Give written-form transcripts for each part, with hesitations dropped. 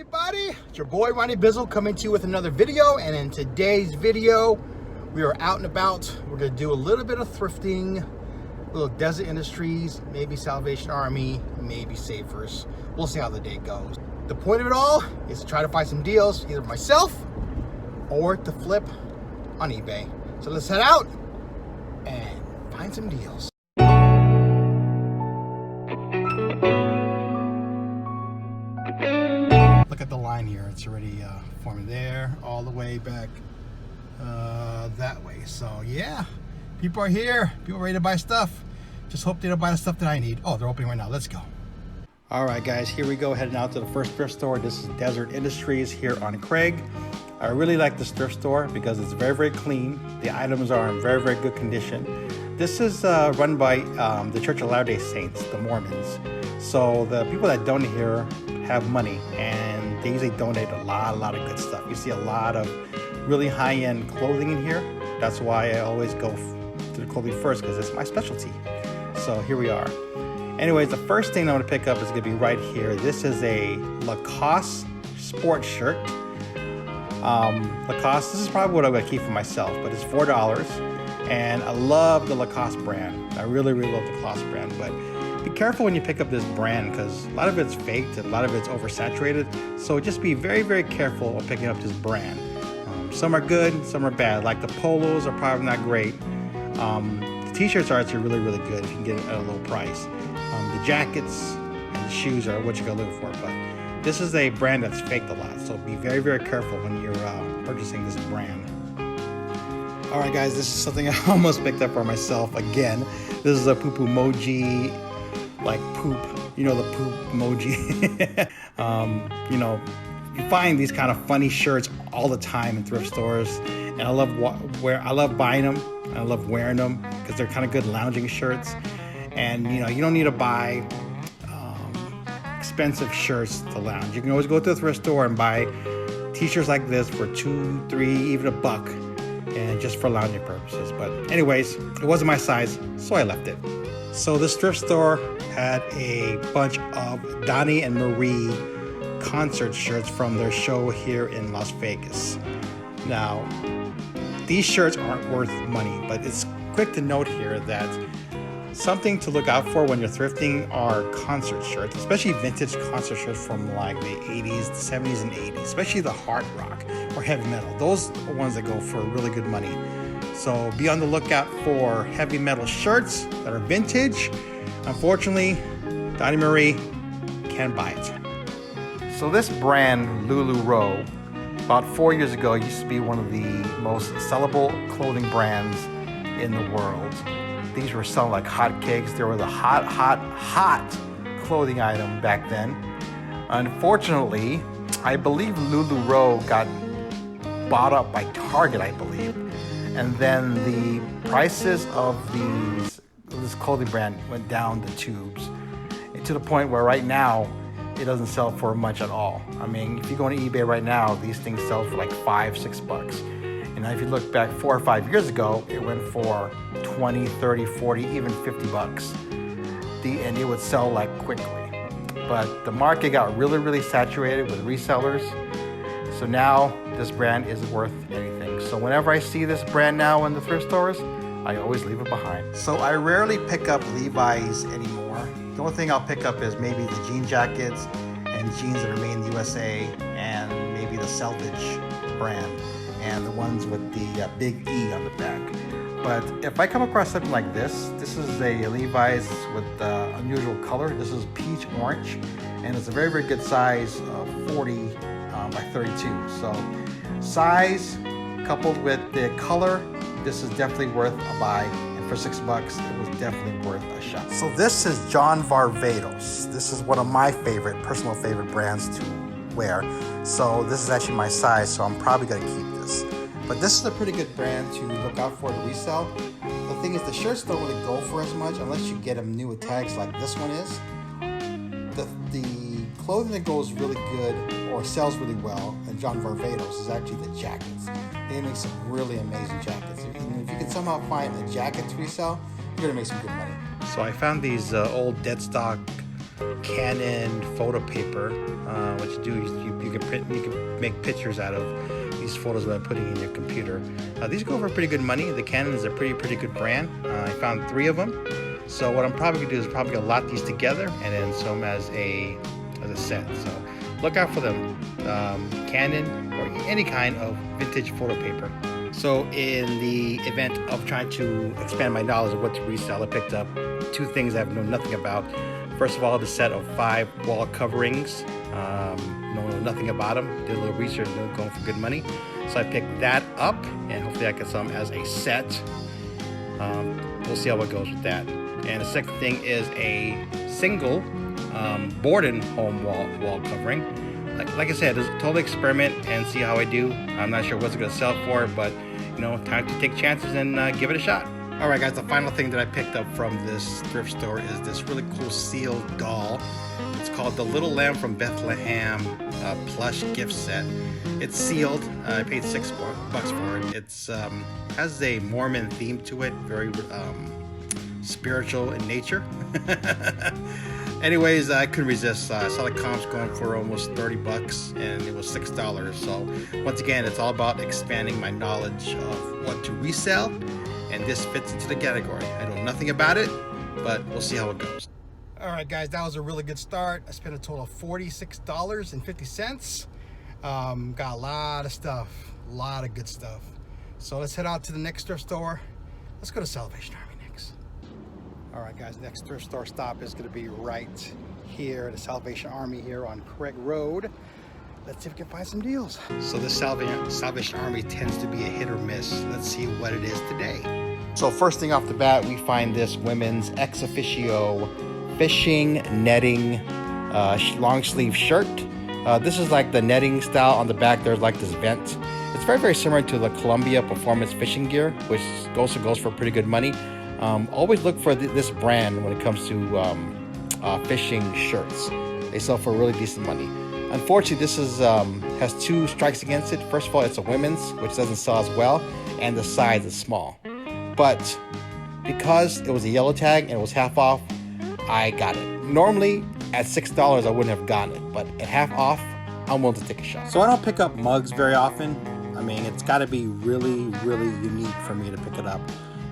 everybody, it's your boy Ronnie Bizzle coming to you with another video. And in today's video we are out and about. We're going to do a little bit of thrifting, a little Desert Industries, maybe Salvation Army, maybe Savers. We'll see how the day goes. The point of it all is to try to find some deals, either myself or to flip on eBay. So let's head out and find some deals. Look at the line here. It's already forming there, all the way back that way. So yeah, people are here. People are ready to buy stuff. Just hope they don't buy the stuff that I need. Oh, they're opening right now. Let's go. All right, guys, here we go. Heading out to the first thrift store. This is Desert Industries here on Craig. I really like this thrift store because it's very, very clean. The items are in very, very good condition. This is run by the Church of Latter-day Saints, the Mormons. So the people that donate here have money, and they usually donate a lot of good stuff. You see a lot of really high-end clothing in here. That's why I always go to the clothing first, because it's my specialty. So here we are. Anyways, the first thing I want to pick up is going to be right here. This is a Lacoste sports shirt. Lacoste, this is probably what I'm going to keep for myself, but it's $4. And I love the Lacoste brand. I really love the Lacoste brand. But be careful when you pick up this brand, because a lot of it's faked and a lot of it's oversaturated. So just be very, very careful when picking up this brand. Some are good, some are bad. Like the polos are probably not great. The t-shirts are actually really good if you can get it at a low price. The jackets and the shoes are what you're gonna look for. But this is a brand that's faked a lot. So be very, very careful when you're purchasing this brand. All right, guys, this is something I almost picked up for myself again. This is a poop emoji, like poop, you know, the poop emoji. You know, you find these kind of funny shirts all the time in thrift stores, and I love buying them. I love wearing them because they're kind of good lounging shirts. And you know, you don't need to buy expensive shirts to lounge. You can always go to the thrift store and buy t-shirts like this for $2, $3, even $1, and just for lounging purposes. But anyways, it wasn't my size, so I left it. So this thrift store had a bunch of Donnie and Marie concert shirts from their show here in Las Vegas. Now, these shirts aren't worth money, but it's quick to note here that something to look out for when you're thrifting are concert shirts, especially vintage concert shirts from like the 80s, the 70s, and 80s, especially the hard rock or heavy metal. Those are ones that go for really good money. So be on the lookout for heavy metal shirts that are vintage. Unfortunately, Donnie Marie can't buy it. So this brand, Lulu, about 4 years ago, used to be one of the most sellable clothing brands in the world. These were selling like hotcakes. They were the hot clothing item back then. Unfortunately, I believe Lulu got bought up by Target, I believe. And then the prices of this clothing brand went down the tubes, to the point where right now it doesn't sell for much at all. I mean, if you go on eBay right now, these things sell for like $5, $6. And if you look back 4 or 5 years ago, it went for 20, 30, 40, even $50. And it would sell like quickly. But the market got really saturated with resellers. So now this brand isn't worth anything. So whenever I see this brand now in the thrift stores, I always leave it behind. So I rarely pick up Levi's anymore. The only thing I'll pick up is maybe the jean jackets and jeans that are made in the USA, and maybe the Selvedge brand and the ones with the big E on the back. But if I come across something like this is a Levi's with unusual color. This is peach orange, and it's a very good size of 40 by 32. So size coupled with the color, this is definitely worth a buy. And for $6, it was definitely worth a shot. So this is John Varvatos. This is one of my personal favorite brands to wear. So this is actually my size, so I'm probably gonna keep this. But this is a pretty good brand to look out for to resell. The thing is, the shirts don't really go for as much unless you get them new with tags like this one is. The clothing that goes really good or sells really well in John Varvatos is actually the jackets. They make some really amazing jackets. And if you can somehow find a jacket to resell, you're gonna make some good money. So I found these old dead stock Canon photo paper. What you do is you you can make pictures out of these photos by putting in your computer. These go for pretty good money. The Canon is a pretty good brand. I found 3 of them. So what I'm probably gonna do is probably gonna lot these together and then sell them as a set. So look out for them, Canon or any kind of vintage photo paper. So in the event of trying to expand my knowledge of what to resell, I picked up 2 things I know nothing about. First of all, the set of 5 wall coverings. Know nothing about them. Did a little research, going for good money. So I picked that up, and hopefully I can sell them as a set. We'll see how it goes with that. And the second thing is a single Borden home wall covering. Like I said, it's a total experiment and see how I do. I'm not sure what's going to sell for, but time to take chances and give it a shot. All right, guys, the final thing that I picked up from this thrift store is this really cool sealed doll. It's called the Little Lamb from Bethlehem plush gift set. It's sealed. I paid $6 for it. It's has a Mormon theme to it, very spiritual in nature. Anyways, I couldn't resist. I saw the comps going for almost $30 and it was $6. So once again, it's all about expanding my knowledge of what to resell, and this fits into the category. I know nothing about it, but we'll see how it goes. All right, guys, that was a really good start. I spent a total of $46.50. Got a lot of stuff, a lot of good stuff. So let's head out to the next thrift store. Let's go to Salvation Army next. All right, guys, the next thrift store stop is going to be right here, the Salvation Army here on Craig Road. Let's see if we can find some deals. So this Salvation Army tends to be a hit or miss. Let's see what it is today. So first thing off the bat, we find this women's ex officio fishing netting long sleeve shirt. This is like the netting style. On the back there's like this vent. It's very similar to the Columbia Performance fishing gear, which also goes for pretty good money. Always look for this brand when it comes to fishing shirts. They sell for really decent money. Unfortunately, this is has 2 strikes against it. First of all, it's a women's, which doesn't sell as well, and the size is small. But because it was a yellow tag and it was half off, I got it. Normally at $6 I wouldn't have gotten it, but at half off, I'm willing to take a shot. So I don't pick up mugs very often. I mean, it's got to be really unique for me to pick it up.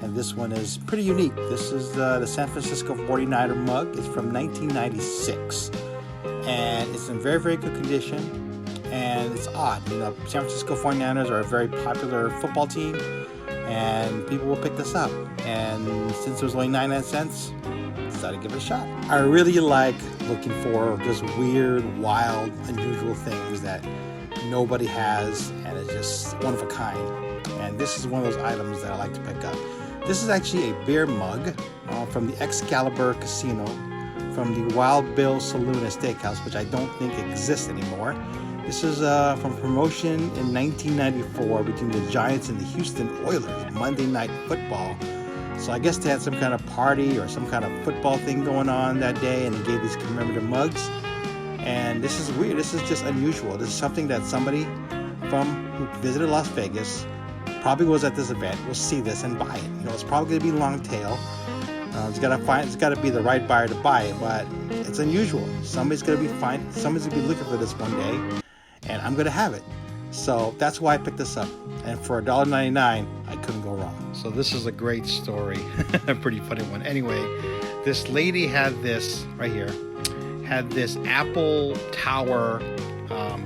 And this one is pretty unique. This is the San Francisco 49er mug. It's from 1996. And it's in very good condition. And it's odd. San Francisco 49ers are a very popular football team. And people will pick this up. And since it was only 99 cents, I decided to give it a shot. I really like looking for just weird, wild, unusual things that nobody has. And it's just one of a kind. And this is one of those items that I like to pick up. This is actually a beer mug from the Excalibur Casino, from the Wild Bill Saloon and Steakhouse, which I don't think exists anymore. This is from promotion in 1994 between the Giants and the Houston Oilers, Monday Night Football. So I guess they had some kind of party or some kind of football thing going on that day, and they gave these commemorative mugs. And this is weird. This is just unusual. This is something that somebody who visited Las Vegas probably was at this event will see this and buy it. It's probably going to be long tail. It's got to be the right buyer to buy it, but it's unusual. Somebody's going to be looking for this one day, and I'm going to have it. So that's why I picked this up. And for $1.99, I couldn't go wrong. So this is a great story, a pretty funny one. Anyway, this lady had this right here, had this Apple Tower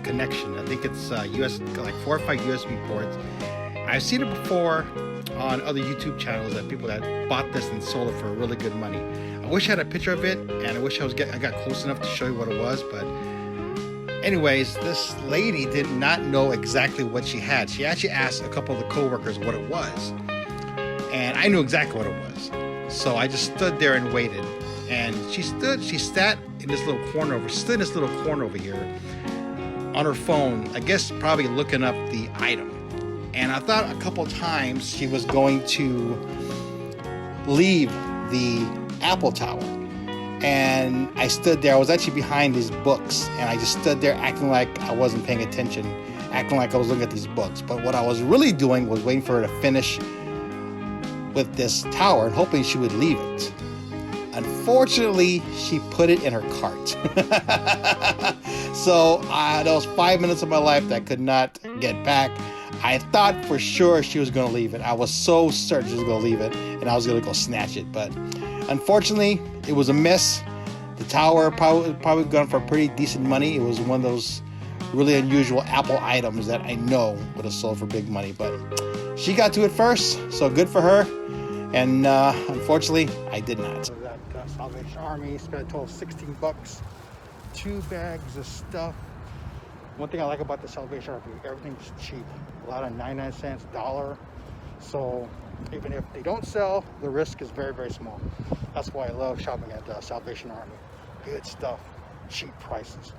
connection. I think it's like 4 or 5 USB ports. I've seen it before on other YouTube channels that people that bought this and sold it for really good money. I wish I had a picture of it, and I wish I got close enough to show you what it was. But anyways, this lady did not know exactly what she had. She actually asked a couple of the co-workers what it was, and I knew exactly what it was. So I just stood there and waited. And she sat in this little corner over here on her phone, I guess probably looking up the item. And I thought a couple times she was going to leave the Apple Tower. And I stood there. I was actually behind these books. And I just stood there acting like I wasn't paying attention, acting like I was looking at these books. But what I was really doing was waiting for her to finish with this tower and hoping she would leave it. Unfortunately, she put it in her cart. So those 5 minutes of my life that I could not get back. I thought for sure she was going to leave it. I was so certain she was going to leave it, and I was going to go snatch it. But unfortunately, it was a miss. The tower probably gone for pretty decent money. It was one of those really unusual Apple items that I know would have sold for big money. But she got to it first, so good for her. And unfortunately, I did not. So that Salvation Army spent a total of 16 bucks. 2 bags of stuff. One thing I like about the Salvation Army, everything's cheap. A lot of 99 cents, dollar. So even if they don't sell, the risk is very, very small. That's why I love shopping at the Salvation Army. Good stuff, cheap prices.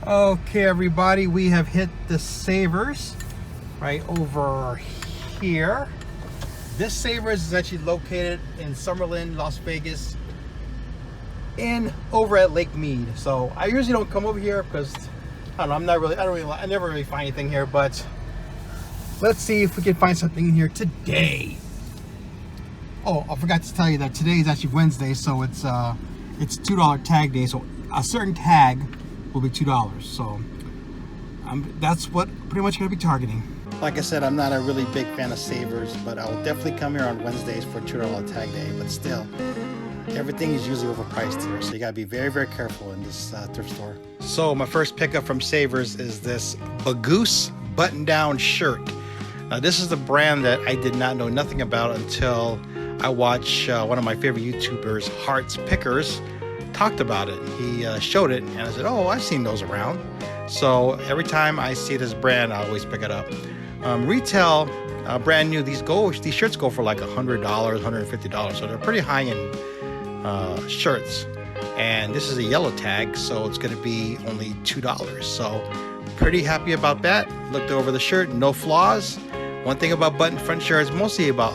Okay, everybody, we have hit the Savers right over here. This Savers is actually located in Summerlin, Las Vegas, over at Lake Mead. So I usually don't come over here because I don't know, I never really find anything here, but let's see if we can find something in here today. Oh, I forgot to tell you that today is actually Wednesday, so it's $2 tag day. So a certain tag will be $2. So that's what pretty much gonna be targeting. Like I said, I'm not a really big fan of Savers, but I'll definitely come here on Wednesdays for $2 tag day. But still, everything is usually overpriced here, so you gotta be very, very careful in this thrift store. So my first pickup from Savers is this Bagoose button-down shirt. Now this is the brand that I did not know nothing about until I watched one of my favorite YouTubers, Hearts Pickers, talked about it. He showed it, and I said, "Oh, I've seen those around." So every time I see this brand, I always pick it up. Retail, brand new, these shirts go for like $100, $150, so they're pretty high-end shirts. And this is a yellow tag, so it's going to be only $2. So pretty happy about that. Looked over the shirt, no flaws. One thing about button front shirts, mostly about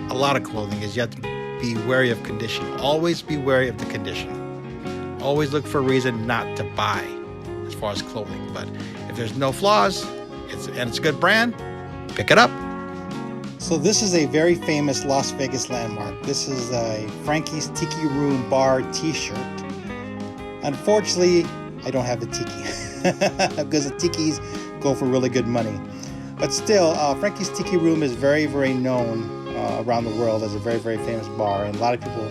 a lot of clothing, is you have to be wary of condition. Always be wary of the condition. Always look for a reason not to buy as far as clothing. But if there's no flaws, it's a good brand, pick it up. So this is a very famous Las Vegas landmark. This is a Frankie's Tiki Room Bar t-shirt. Unfortunately, I don't have the tiki because the tikis go for really good money. But still, Frankie's Tiki Room is very, very known around the world as a very, very famous bar. And a lot of people,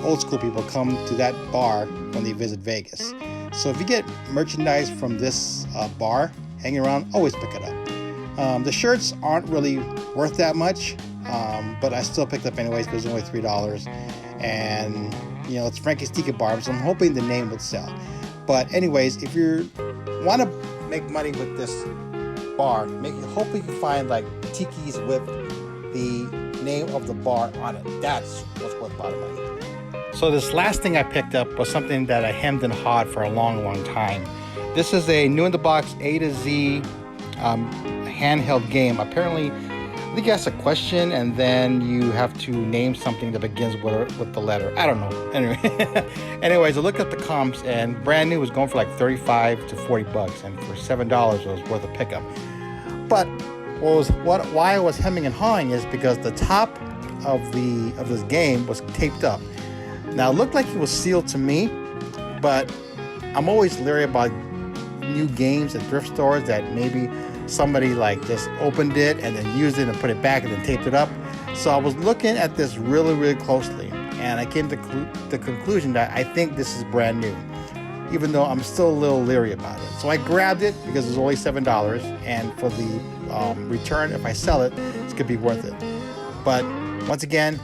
old school people, come to that bar when they visit Vegas. So if you get merchandise from this bar hanging around, always pick it up. The shirts aren't really worth that much, but I still picked up anyways because it's only $3. And, you know, it's Frankie's Tiki Bar, so I'm hoping the name would sell. But anyways, if you want to make money with this bar, hopefully you find like tikis with the name of the bar on it. That's what's worth a lot of money. So this last thing I picked up was something that I hemmed and hawed for a long, long time. This is a new in the box A to Z handheld game. Apparently, I think you ask a question and then you have to name something that begins with the letter. I don't know. Anyway, anyways, I looked at the comps and brand new was going for like 35 to 40 bucks, and for $7 it was worth a pickup. But why I was hemming and hawing is because the top of this game was taped up. Now it looked like it was sealed to me, but I'm always leery about new games at thrift stores that maybe somebody like just opened it and then used it and put it back and then taped it up. So I was looking at this really, really closely, and I came to the conclusion that I think this is brand new, even though I'm still a little leery about it. So I grabbed it because it was only $7, and for the return, if I sell it, it's gonna be worth it. But once again,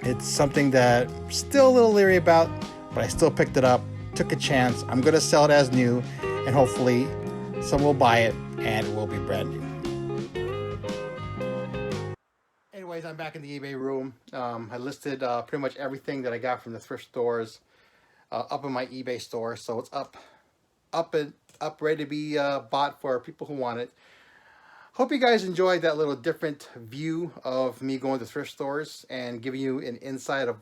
it's something that I'm still a little leery about, but I still picked it up, took a chance. I'm gonna sell it as new, and hopefully someone will buy it and it will be brand new. Anyways, I'm back in the eBay room. I listed pretty much everything that I got from the thrift stores up in my eBay store, so it's up ready to be bought for people who want it. Hope you guys enjoyed that little different view of me going to thrift stores and giving you an insight of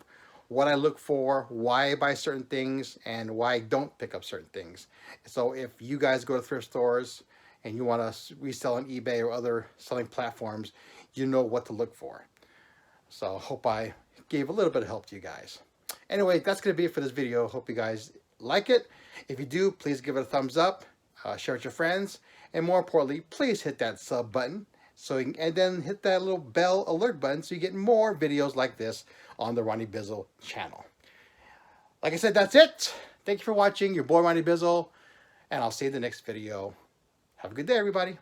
what I look for, why I buy certain things, and why I don't pick up certain things. So if you guys go to thrift stores and you want to resell on eBay or other selling platforms, you know what to look for. So hope I gave a little bit of help to you guys. Anyway, that's going to be it for this video. Hope you guys like it. If you do, please give it a thumbs up, share it with your friends, and more importantly, please hit that sub button and then hit that little bell alert button so you get more videos like this on the Ronnie Bizzle channel. Like I said, that's it. Thank you for watching. Your boy Ronnie Bizzle, and I'll see you in the next video. Have a good day, everybody.